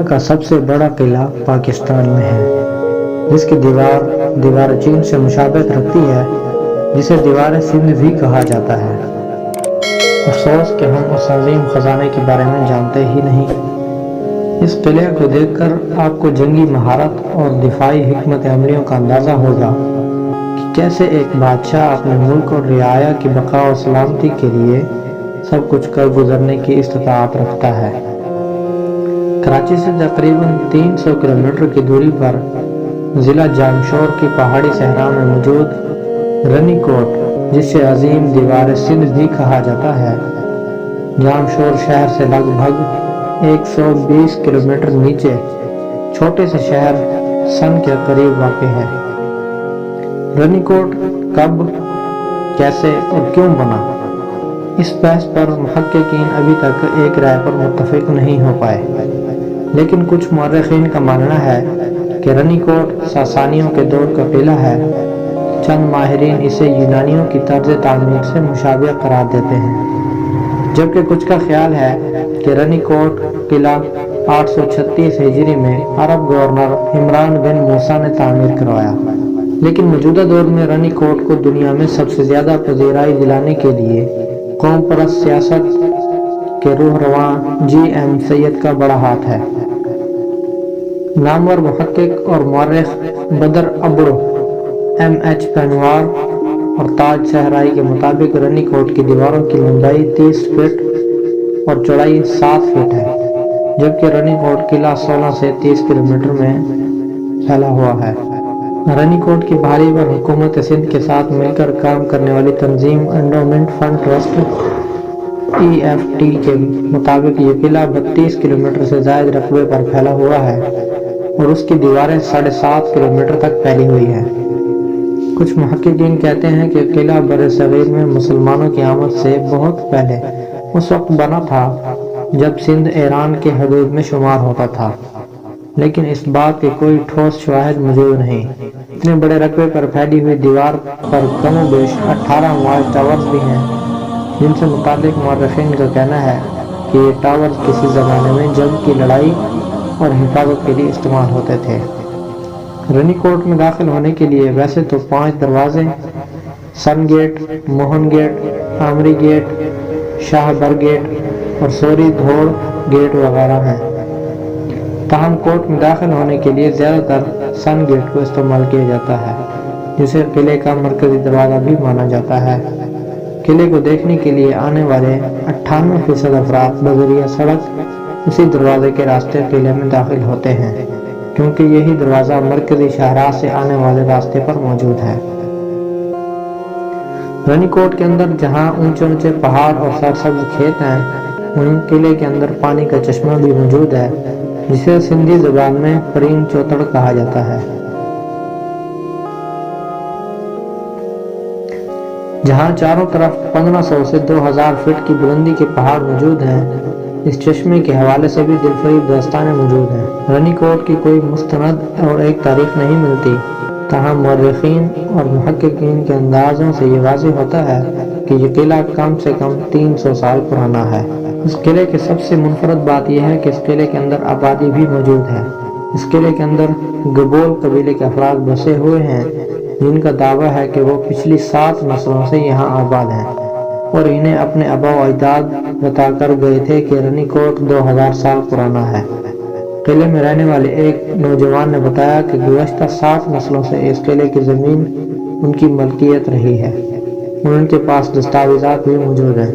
کا سب سے بڑا قلعہ پاکستان میں ہے، جس کی دیوار چین سے مشابہت رکھتی ہے، جسے دیوار سندھ بھی کہا جاتا ہے۔ افسوس کہ ہم اس عظیم خزانے کے بارے میں جانتے ہی نہیں۔ اس قلعے کو دیکھ کر آپ کو جنگی مہارت اور دفاعی حکمت عملیوں کا اندازہ ہوگا کہ کیسے ایک بادشاہ اپنے ملک اور رعایا کی بقا و سلامتی کے لیے سب کچھ کر گزرنے کی استطاعت رکھتا ہے۔ کراچی سے تقریباً 300 کلومیٹر کی دوری پر ضلع جامشور کی پہاڑی صحرا میں موجود رنی کوٹ، جسے عظیم دیوار سندھ بھی کہا جاتا ہے، جامشور شہر سے لگ بھگ 120 کلومیٹر نیچے چھوٹے سے شہر سن کے قریب واقع ہے۔ رنی کوٹ کب، کیسے اور کیوں بنا، اس بحث پر محققین ابھی تک ایک رائے پر متفق نہیں ہو پائے، لیکن کچھ مورخین کا ماننا ہے کہ رنی کوٹ ساسانیوں کے دور کا قلعہ ہے۔ چند ماہرین اسے یونانیوں کی طرز تعمیر سے مشابہ قرار دیتے ہیں، جبکہ کچھ کا خیال ہے کہ رنی کوٹ قلعہ 836 ہجری میں عرب گورنر عمران بن موسیٰ نے تعمیر کروایا، لیکن موجودہ دور میں رنی کوٹ کو دنیا میں سب سے زیادہ پذیرائی دلانے کے لیے قوم پرست سیاست کے روح رواں GM سید کا بڑا ہاتھ ہے۔ نامور محقق اور مورخ بدر ابڑو MH پنوار اور تاج صحرائی کے مطابق رنی کوٹ کی دیواروں کی لمبائی 30 فٹ اور چوڑائی 7 فٹ ہے، جبکہ رنی کوٹ قلعہ 16 سے 30 کلومیٹر میں پھیلا ہوا ہے۔ رنی کوٹ کی بحالی پر حکومت سندھ کے ساتھ مل کر کام کرنے والی تنظیم انڈومنٹ فنڈ ٹرسٹ EFT کے مطابق یہ قلعہ 32 کلومیٹر سے زائد رقبے پر پھیلا ہوا ہے اور اس کی دیواریں 7.5 کلومیٹر تک پھیلی ہوئی ہیں۔ کچھ محققین کہتے ہیں کہ قلعہ بر صغیر میں مسلمانوں کی آمد سے بہت پہلے اس وقت بنا تھا جب سندھ ایران کے حدود میں شمار ہوتا تھا، لیکن اس بات کے کوئی ٹھوس شواہد موجود نہیں۔ اتنے بڑے رقبے پر پھیلی ہوئی دیوار پر کم و بیش 18 واچ ٹاورز بھی ہیں، جن سے متعلق مورخین کا کہنا ہے کہ یہ ٹاورز کسی زمانے میں جنگ کی لڑائی اور حفاظت کے لیے استعمال ہوتے تھے۔ رنی کوٹ میں داخل ہونے کے لیے ویسے تو 5 دروازے، سن گیٹ، موہن گیٹ، عامری گیٹ، شاہ بر گیٹ اور سوری دھوڑ گیٹ وغیرہ ہیں، تاہم کوٹ میں داخل ہونے کے لیے زیادہ تر سن گیٹ کو استعمال کیا جاتا ہے، جسے قلعے کا مرکزی دروازہ بھی مانا جاتا ہے۔ قلعے کو دیکھنے کے لیے آنے والے 98% افراد بذریعہ سڑک اسی دروازے کے راستے قلعے میں داخل ہوتے ہیں، کیونکہ یہی دروازہ مرکزی شاہراہ سے آنے والے راستے پر موجود ہے۔ رنی کوٹ کے اندر جہاں اونچے اونچے پہاڑ اور سرسبز کھیت ہیں، وہیں قلعے کے اندر پانی کا چشمہ بھی موجود ہے، جسے سندھی زبان میں پرین چوتڑ کہا جاتا ہے۔ جہاں چاروں طرف 1500 سے 2000 فٹ کی بلندی کے پہاڑ موجود ہیں، اس چشمے کے حوالے سے بھی دلفریب داستانیں موجود ہیں۔ رنی کوٹ کی کوئی مستند اور ایک تاریخ نہیں ملتی، تاہم مورخین اور محققین کے اندازوں سے یہ واضح ہوتا ہے کہ یہ قلعہ کم سے کم 300 سال پرانا ہے۔ اس قلعے کی سب سے منفرد بات یہ ہے کہ اس قلعے کے اندر آبادی بھی موجود ہے۔ اس قلعے کے اندر گبول قبیلے کے افراد بسے ہوئے ہیں، جن کا دعویٰ ہے کہ وہ پچھلی 7 نسلوں سے یہاں آباد ہیں اور انہیں اپنے آبا و اجداد بتا کر گئے تھے کہ رنی کوٹ 2000 سال پرانا ہے۔ قلعے میں رہنے والے ایک نوجوان نے بتایا کہ گزشتہ 7 نسلوں سے اس قلعے کی زمین ان کی ملکیت رہی ہے اور ان کے پاس دستاویزات بھی موجود ہیں۔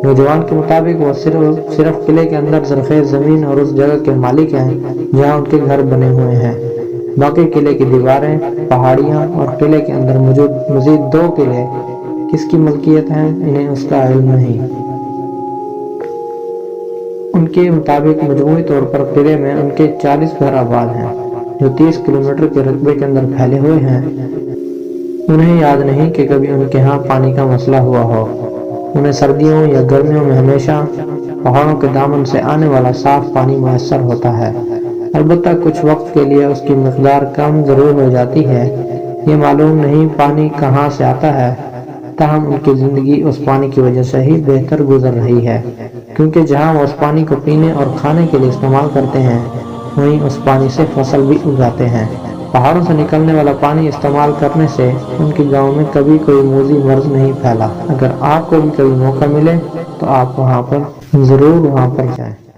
نوجوان کے مطابق وہ صرف قلعے کے اندر زرخیز زمین اور اس جگہ کے مالک ہیں جہاں ان کے گھر بنے ہوئے ہیں۔ باقی قلعے کی دیواریں، پہاڑیاں اور قلعے کے اندر موجود مزید 2 قلعے کس کی ملکیت ہیں، انہیں اس کا علم نہیں۔ ان کے مطابق مجموعی طور پر قلعے میں ان کے 40 گھر آباد ہیں، جو 30 کلومیٹر کے رقبے کے اندر پھیلے ہوئے ہیں۔ انہیں یاد نہیں کہ کبھی ان کے ہاں پانی کا مسئلہ ہوا ہو۔ انہیں سردیوں یا گرمیوں میں ہمیشہ پہاڑوں کے دامن سے آنے والا صاف پانی میسر ہوتا ہے، البتہ کچھ وقت کے لیے اس کی مقدار کم ضرور ہو جاتی ہے۔ یہ معلوم نہیں پانی کہاں سے آتا ہے، تاہم ان کی زندگی اس پانی کی وجہ سے ہی بہتر گزر رہی ہے، کیونکہ جہاں وہ اس پانی کو پینے اور کھانے کے لیے استعمال کرتے ہیں، وہیں اس پانی سے فصل بھی اگاتے ہیں۔ پہاڑوں سے نکلنے والا پانی استعمال کرنے سے ان کے گاؤں میں کبھی کوئی موذی مرض نہیں پھیلا۔ اگر آپ کو بھی کبھی موقع ملے تو آپ وہاں پر ضرور جائیں۔